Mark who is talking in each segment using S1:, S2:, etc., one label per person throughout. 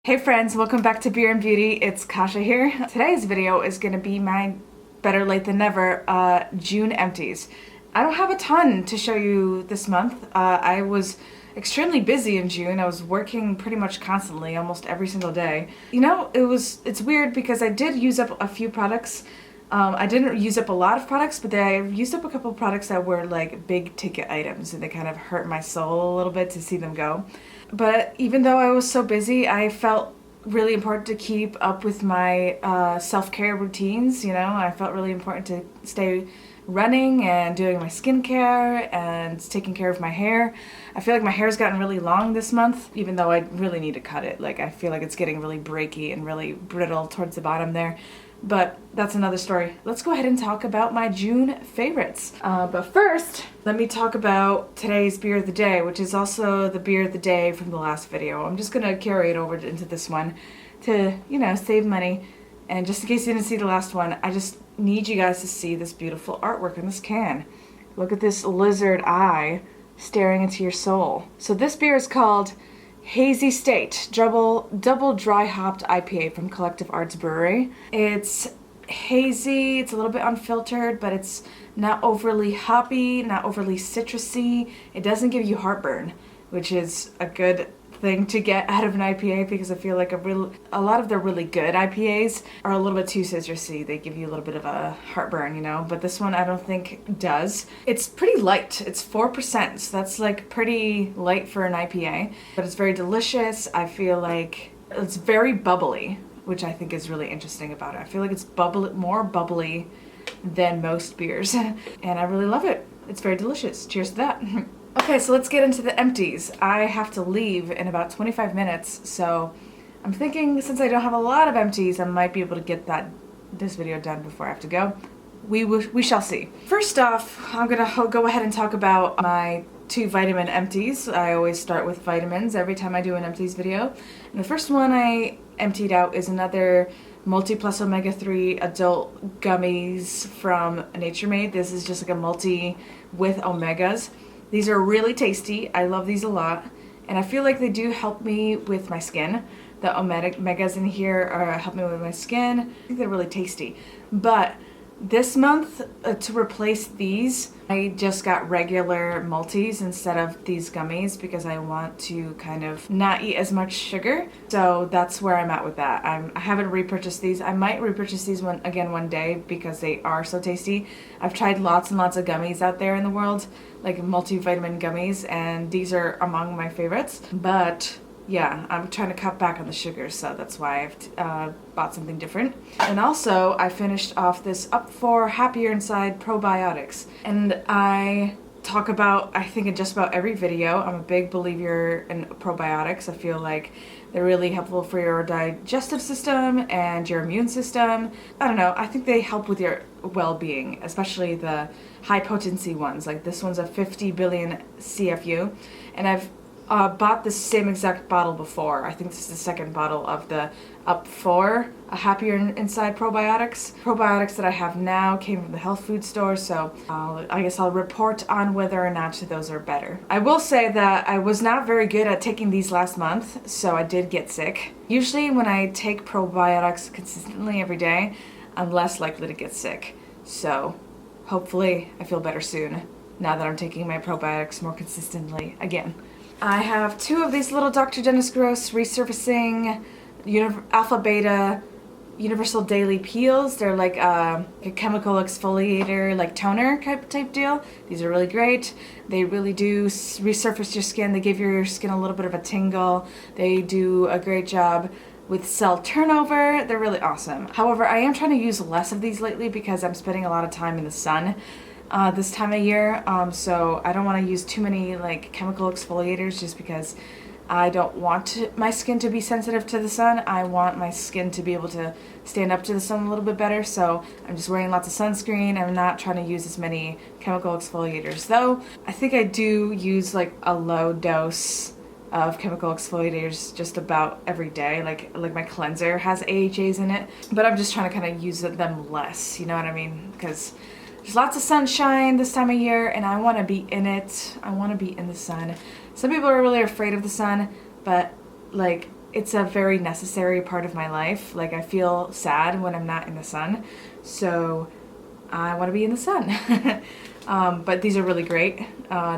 S1: Hey friends, welcome back to Beer and Beauty. It's Kasha here. Today's video is going to be my better late than never June empties. I don't have a ton to show you this month. I was extremely busy in June. I was working pretty much constantly, almost every single day. You know, it's weird because I did use up a few products. I didn't use up a lot of products, but I used up a couple of products that were like big ticket items, and they kind of hurt my soul a little bit to see them go. But even though I was so busy, I felt really important to keep up with my self-care routines, you know. I felt really important to stay running and doing my skincare and taking care of my hair. I feel like my hair's gotten really long this month, even though I really need to cut it. Like, I feel like it's getting really breaky and really brittle towards the bottom there. But that's another story. Let's go ahead and talk about my June favorites. But first, let me talk about today's beer of the day, which is also the beer of the day from the last video. I'm just gonna carry it over into this one to, you know, save money. And just in case you didn't see the last one, I just need you guys to see this beautiful artwork on this can. Look at this lizard eye staring into your soul. So this beer is called Hazy State double dry hopped IPA from Collective Arts Brewery. It's hazy, it's a little bit unfiltered, but it's not overly hoppy, not overly citrusy. It doesn't give you heartburn, which is a good thing to get out of an IPA, because I feel like a lot of the really good IPAs are a little bit too citrusy. They give you a little bit of a heartburn, you know, but this one I don't think does. It's pretty light. It's 4%, so that's like pretty light for an IPA, but it's very delicious. I feel like it's very bubbly, which I think is really interesting about it. I feel like it's more bubbly than most beers, and I really love it. It's very delicious. Cheers to that. Okay, so let's get into the empties. I have to leave in about 25 minutes, so I'm thinking since I don't have a lot of empties, I might be able to get this video done before I have to go. We shall see. First off, I'm gonna go ahead and talk about my 2 vitamin empties. I always start with vitamins every time I do an empties video. And the first one I emptied out is another Multi Plus Omega 3 adult gummies from Nature Made. This is just like a multi with omegas. These are really tasty. I love these a lot, and I feel like they do help me with my skin. The omegas in here help me with my skin. I think they're really tasty. But this month, to replace these, I just got regular multis instead of these gummies because I want to kind of not eat as much sugar. So that's where I'm at with that. I haven't repurchased these. I might repurchase these again one day because they are so tasty. I've tried lots and lots of gummies out there in the world, like multivitamin gummies, and these are among my favorites. But yeah, I'm trying to cut back on the sugar, so that's why I've bought something different. And also, I finished off this Up For Happier Inside probiotics. And I talk about, I think in just about every video, I'm a big believer in probiotics. I feel like they're really helpful for your digestive system and your immune system. I don't know, I think they help with your well-being, especially the high potency ones. Like this one's a 50 billion CFU, and I've bought the same exact bottle before. I think this is the second bottle of the Up For Happier Inside probiotics. Probiotics that I have now came from the health food store, so I guess I'll report on whether or not those are better. I will say that I was not very good at taking these last month, so I did get sick. Usually when I take probiotics consistently every day, I'm less likely to get sick. So hopefully I feel better soon, now that I'm taking my probiotics more consistently again. I have 2 of these little Dr. Dennis Gross Resurfacing Alpha Beta Universal Daily Peels. They're like a chemical exfoliator, like toner type deal. These are really great. They really do resurface your skin. They give your skin a little bit of a tingle. They do a great job with cell turnover. They're really awesome. However, I am trying to use less of these lately because I'm spending a lot of time in the sun this time of year, so I don't want to use too many like chemical exfoliators just because I don't want my skin to be sensitive to the sun. I want my skin to be able to stand up to the sun a little bit better, so I'm just wearing lots of sunscreen. I'm not trying to use as many chemical exfoliators, though I think I do use like a low dose of chemical exfoliators just about every day. Like my cleanser has AHAs in it, but I'm just trying to kind of use them less, you know what I mean? Because there's lots of sunshine this time of year, and I want to be in it. I want to be in the sun. Some people are really afraid of the sun, but like it's a very necessary part of my life. Like, I feel sad when I'm not in the sun, so I want to be in the sun. But these are really great.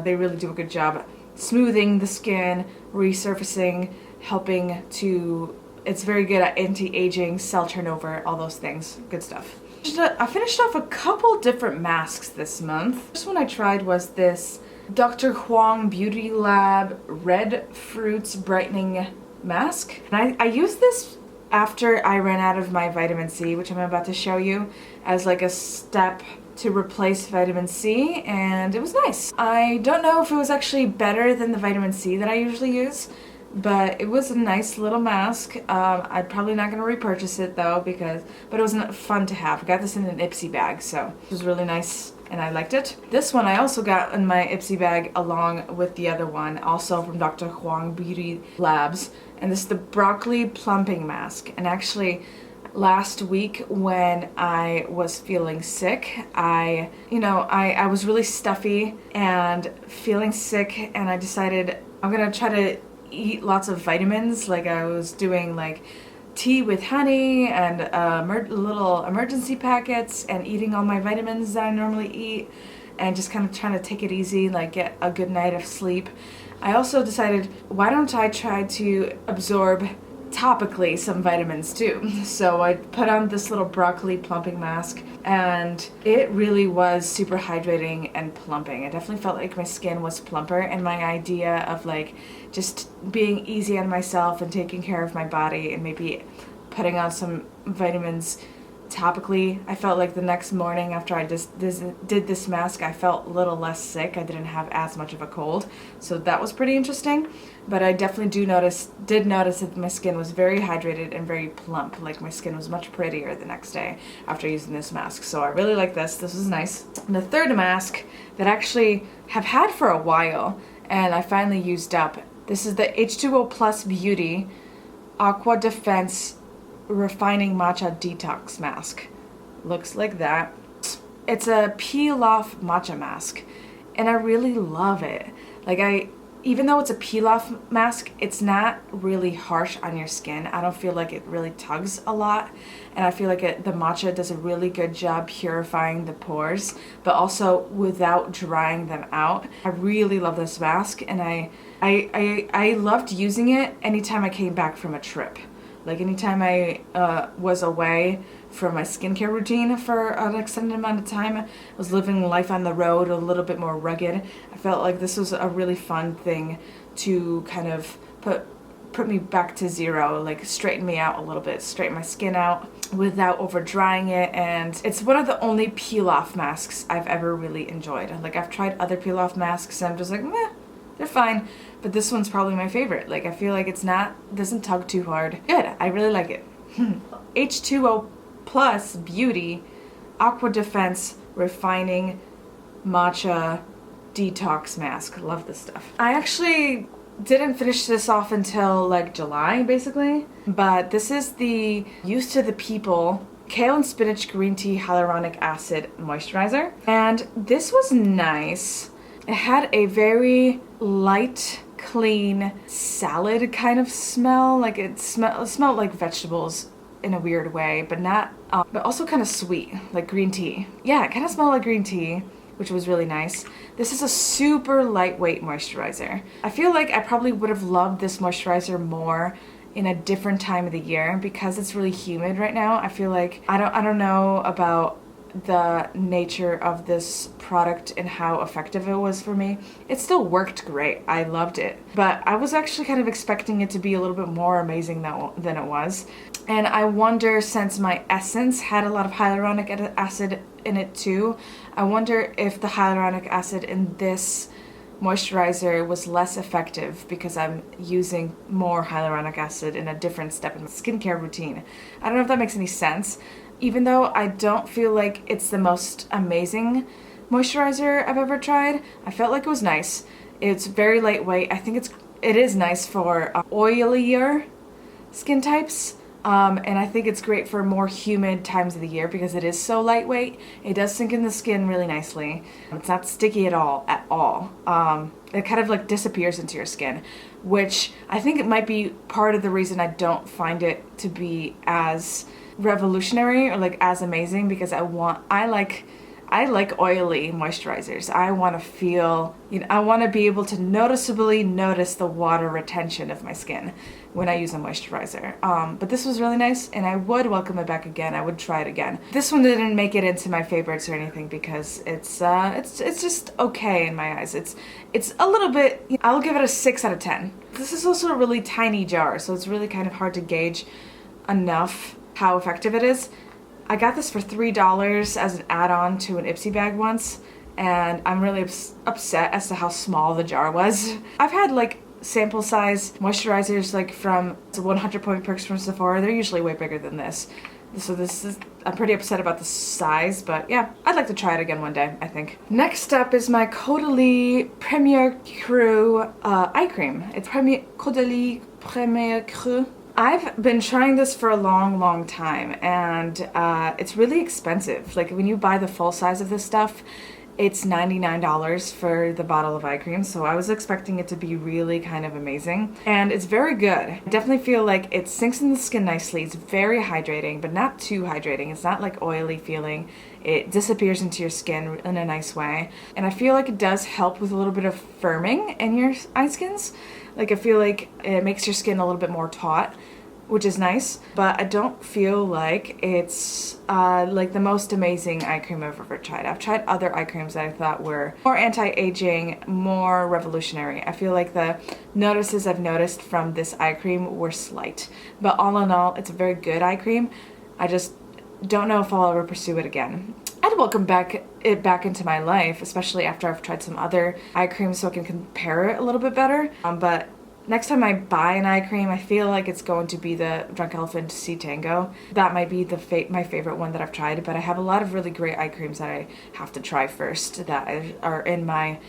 S1: They really do a good job smoothing the skin, resurfacing, helping to, it's very good at anti-aging, cell turnover, all those things. Good stuff. I finished off a couple different masks this month. The first one I tried was this Dr. Huang Beauty Lab Red Fruits Brightening Mask. And I used this after I ran out of my vitamin C, which I'm about to show you, as like a step to replace vitamin C, and it was nice. I don't know if it was actually better than the vitamin C that I usually use, but it was a nice little mask. I'm probably not gonna repurchase it though, but it was fun to have. I got this in an Ipsy bag, so it was really nice and I liked it. This one I also got in my Ipsy bag along with the other one, also from Dr. Huang Beauty Labs, and this is the Broccoli Plumping Mask. And actually, last week when I was feeling sick, I was really stuffy and feeling sick, and I decided I'm gonna try to eat lots of vitamins. Like, I was doing like tea with honey and little emergency packets, and eating all my vitamins that I normally eat, and just kind of trying to take it easy, like get a good night of sleep. I also decided, why don't I try to absorb topically some vitamins too. So I put on this little broccoli plumping mask, and it really was super hydrating and plumping. I definitely felt like my skin was plumper, and my idea of like just being easy on myself and taking care of my body and maybe putting on some vitamins topically, I felt like the next morning after I just did this mask, I felt a little less sick. I didn't have as much of a cold, so that was pretty interesting. But I definitely did notice that my skin was very hydrated and very plump. Like, my skin was much prettier the next day after using this mask. So I really like this. This was nice. And the third mask that I actually have had for a while, and I finally used up. This is the H2O Plus Beauty Aqua Defense Refining Matcha Detox Mask. Looks like that. It's a peel off matcha mask, and I really love it. Like, even though it's a peel off mask, it's not really harsh on your skin. I don't feel like it really tugs a lot, and I feel like the matcha does a really good job purifying the pores, but also without drying them out. I really love this mask, and I loved using it anytime I came back from a trip. Like, anytime I was away from my skincare routine for an extended amount of time, I was living life on the road, a little bit more rugged. I felt like this was a really fun thing to kind of put me back to zero, like straighten me out a little bit, straighten my skin out without over drying it. And it's one of the only peel off masks I've ever really enjoyed. Like, I've tried other peel off masks and I'm just like, meh, they're fine. But this one's probably my favorite. Like, I feel like doesn't tug too hard. Good, I really like it. H2O Plus Beauty Aqua Defense Refining Matcha Detox Mask. Love this stuff. I actually didn't finish this off until like July, basically. But this is the Used to the People Kale and Spinach Green Tea Hyaluronic Acid Moisturizer. And this was nice. It had a very light, clean salad kind of smell. Like, it smelled like vegetables in a weird way, but not, but also kind of sweet, like green tea. Yeah, it kind of smelled like green tea, which was really nice. This is a super lightweight moisturizer. I feel like I probably would have loved this moisturizer more in a different time of the year, because it's really humid right now. I feel like, I don't know about the nature of this product and how effective it was for me. It still worked great. I loved it. But I was actually kind of expecting it to be a little bit more amazing than it was. And I wonder, since my essence had a lot of hyaluronic acid in it too, I wonder if the hyaluronic acid in this moisturizer was less effective because I'm using more hyaluronic acid in a different step in my skincare routine. I don't know if that makes any sense. Even though I don't feel like it's the most amazing moisturizer I've ever tried, I felt like it was nice. It's very lightweight. I think it is nice for oilier skin types, And I think it's great for more humid times of the year because it is so lightweight. It does sink in the skin really nicely. It's not sticky at all, it kind of like disappears into your skin, which I think it might be part of the reason I don't find it to be as revolutionary or like as amazing, because I like oily moisturizers. I want to feel, I want to be able to noticeably notice the water retention of my skin when I use a moisturizer. But this was really nice, and I would welcome it back again. I would try it again. This one didn't make it into my favorites or anything because it's just okay in my eyes. It's a little bit, I'll give it a 6 out of 10. This is also a really tiny jar, so it's really kind of hard to gauge enough how effective it is. I got this for $3 as an add-on to an Ipsy bag once, and I'm really upset as to how small the jar was. I've had like sample size moisturizers like from 100 Point Perks from Sephora. They're usually way bigger than this. So I'm pretty upset about the size, but yeah, I'd like to try it again one day, I think. Next up is my Caudalie Premier Cru eye cream. It's Caudalie Premier Cru. I've been trying this for a long time, and it's really expensive. Like when you buy the full size of this stuff, it's $99 for the bottle of eye cream, so I was expecting it to be really kind of amazing. And it's very good. I definitely feel like it sinks in the skin nicely. It's very hydrating, but not too hydrating. It's not like oily feeling. It disappears into your skin in a nice way. And I feel like it does help with a little bit of firming in your eye skins. Like I feel like it makes your skin a little bit more taut, which is nice, but I don't feel like it's like the most amazing eye cream I've ever tried. I've tried other eye creams that I thought were more anti-aging, more revolutionary. I feel like the notices I've noticed from this eye cream were slight, but all in all, it's a very good eye cream. I just don't know if I'll ever pursue it again. I'd welcome it back into my life, especially after I've tried some other eye creams so I can compare it a little bit better. But next time I buy an eye cream, I feel like it's going to be the Drunk Elephant Sea Tango. That might be my favorite one that I've tried, but I have a lot of really great eye creams that I have to try first that are in my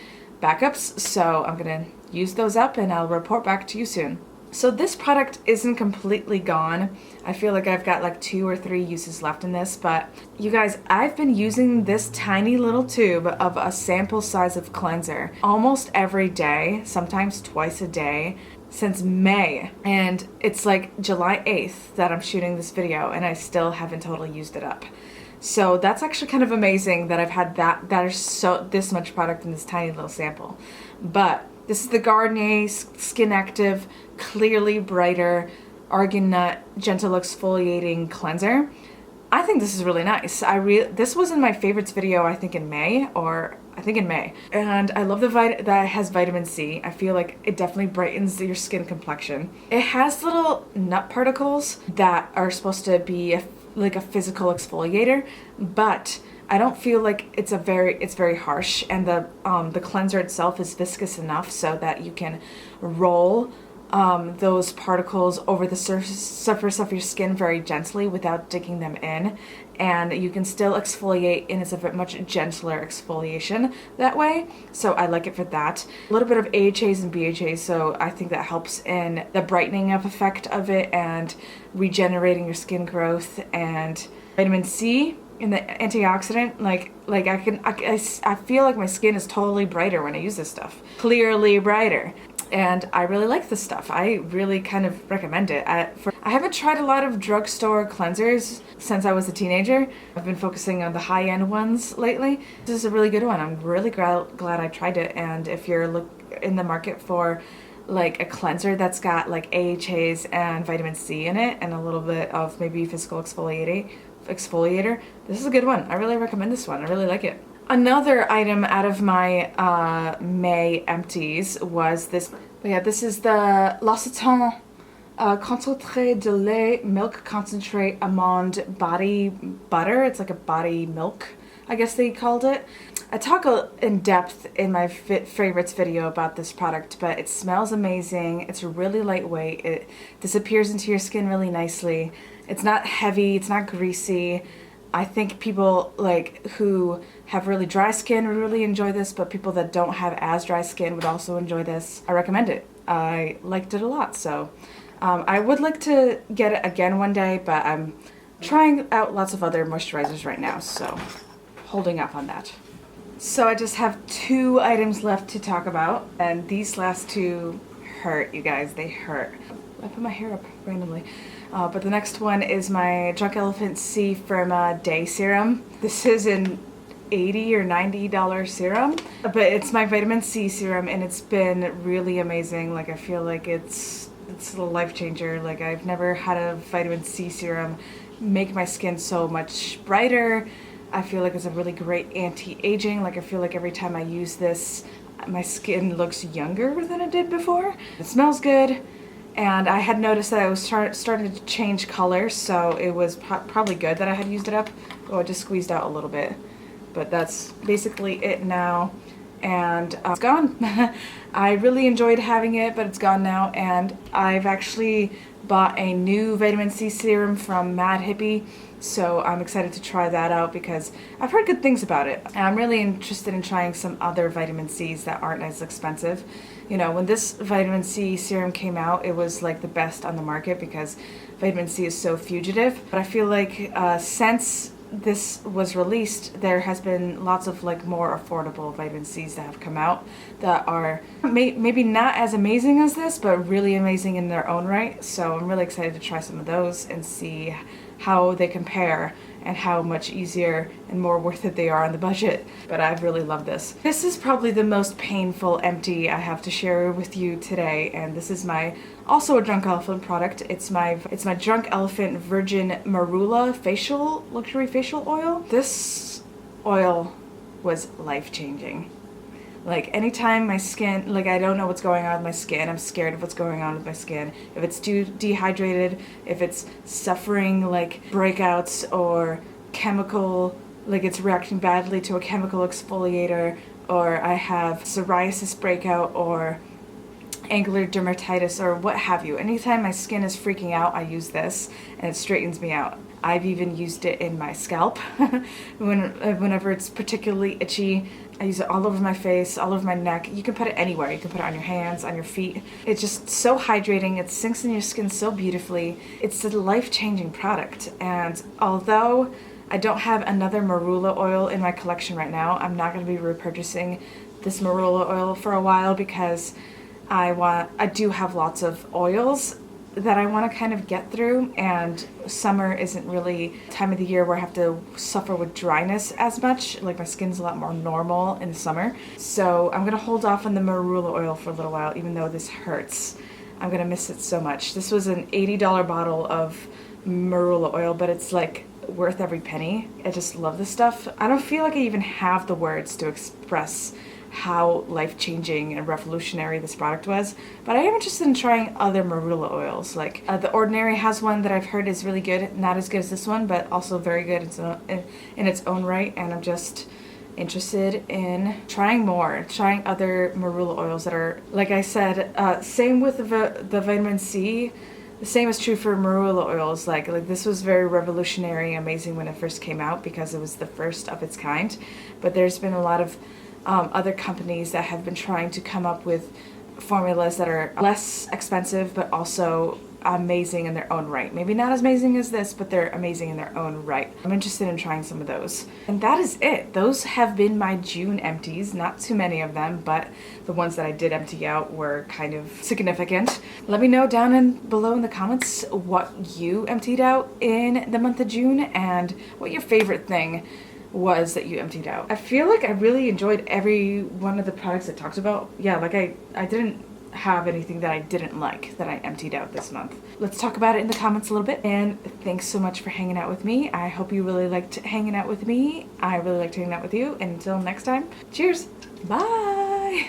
S1: backups. So I'm gonna use those up and I'll report back to you soon. So this product isn't completely gone. I feel like I've got like 2 or 3 uses left in this, but you guys, I've been using this tiny little tube of a sample size of cleanser almost every day, sometimes twice a day, since May. And it's like July 8th that I'm shooting this video and I still haven't totally used it up. So that's actually kind of amazing that I've had this much product in this tiny little sample. But this is the Garnier Skin Active Clearly Brighter Argan Nut Gentle Exfoliating Cleanser. I think this is really nice. This was in my favorites video, I think in May. And I love that it has vitamin C. I feel like it definitely brightens your skin complexion. It has little nut particles that are supposed to be like a physical exfoliator, but I don't feel like it's very harsh, and the cleanser itself is viscous enough so that you can roll those particles over the surface of your skin very gently without digging them in, and you can still exfoliate, and it's a much gentler exfoliation that way. So I like it for that. A little bit of AHAs and BHAs, so I think that helps in the brightening of effect of it and regenerating your skin growth. And vitamin C in the antioxidant, I feel like my skin is totally brighter when I use this stuff. Clearly brighter. And I really like this stuff. I really kind of recommend it. I haven't tried a lot of drugstore cleansers since I was a teenager. I've been focusing on the high-end ones lately. This is a really good one. I'm really glad I tried it. And if you're in the market for like a cleanser that's got like AHAs and vitamin C in it and a little bit of maybe physical exfoliator, this is a good one. I really recommend this one. I really like it. Another item out of my May empties was this. Yeah, this is the L'Occitane Concentré de lait milk concentrate almond body butter. It's like a body milk, I guess they called it. I talk in depth in my favorites video about this product, but it smells amazing. It's really lightweight. It disappears into your skin really nicely. It's not heavy. It's not greasy. I think people who have really dry skin would really enjoy this, but people that don't have as dry skin would also enjoy this. I recommend it. I liked it a lot, so I would like to get it again one day, but I'm trying out lots of other moisturizers right now, so holding up on that. So I just have 2 items left to talk about, and these last 2 hurt, you guys. They hurt. I put my hair up randomly. But the next one is my Drunk Elephant C from Day Serum. This is an $80 or $90 serum, but it's my vitamin C serum, and it's been really amazing. Like, I feel like it's a life changer. Like, I've never had a vitamin C serum make my skin so much brighter. I feel like it's a really great anti-aging. Like, I feel like every time I use this, my skin looks younger than it did before. It smells good, and I had noticed that I was starting to change color, so it was probably good that I had used it up. Oh, it just squeezed out a little bit. But that's basically it now, and it's gone. I really enjoyed having it, but it's gone now, and I've actually bought a new vitamin C serum from Mad Hippie, so I'm excited to try that out because I've heard good things about it, and I'm really interested in trying some other vitamin C's that aren't as expensive. You know, when this vitamin C serum came out, it was like the best on the market because vitamin C is so fugitive, but I feel like since this was released, there has been lots of like more affordable vitamin C's that have come out that are maybe not as amazing as this, but really amazing in their own right. So I'm really excited to try some of those and see how they compare and how much easier and more worth it they are on the budget. But I've really loved this. This is probably the most painful empty I have to share with you today, and this is my also a Drunk Elephant product. It's my Drunk Elephant Virgin Marula luxury facial oil. This oil was life-changing. Like, anytime my skin, like, I don't know what's going on with my skin, I'm scared of what's going on with my skin. If it's too dehydrated, if it's suffering, like, breakouts or chemical, like, it's reacting badly to a chemical exfoliator, or I have psoriasis breakout, or angular dermatitis, or what have you. Anytime my skin is freaking out, I use this, and it straightens me out. I've even used it in my scalp whenever it's particularly itchy. I use it all over my face, all over my neck. You can put it anywhere. You can put it on your hands, on your feet. It's just so hydrating. It sinks in your skin so beautifully. It's a life-changing product. And although I don't have another marula oil in my collection right now, I'm not going to be repurchasing this marula oil for a while because I do have lots of oils that I want to kind of get through, and summer isn't really a time of the year where I have to suffer with dryness as much. Like, my skin's a lot more normal in the summer. So I'm gonna hold off on the marula oil for a little while, even though this hurts. I'm gonna miss it so much. This was an $80 bottle of marula oil, but it's like worth every penny. I just love this stuff. I don't feel like I even have the words to express how life-changing and revolutionary this product was, but I am interested in trying other marula oils. Like, The Ordinary has one that I've heard is really good, not as good as this one, but also very good in its own right, and I'm just interested in trying other marula oils that are, like I said, same with the vitamin C. The same is true for marula oils. Like this was very revolutionary, amazing when it first came out because it was the first of its kind, but there's been a lot of other companies that have been trying to come up with formulas that are less expensive but also amazing in their own right. Maybe not as amazing as this, but they're amazing in their own right. I'm interested in trying some of those. And that is it. Those have been my June empties. Not too many of them, but the ones that I did empty out were kind of significant. Let me know down below in the comments what you emptied out in the month of June and what your favorite thing was that you emptied out. I feel like I really enjoyed every one of the products I talked about. Yeah, like I didn't have anything that I didn't like that I emptied out this month. Let's talk about it in the comments a little bit, and thanks so much for hanging out with me. I hope you really liked hanging out with me. I really liked hanging out with you, and until next time, cheers. Bye.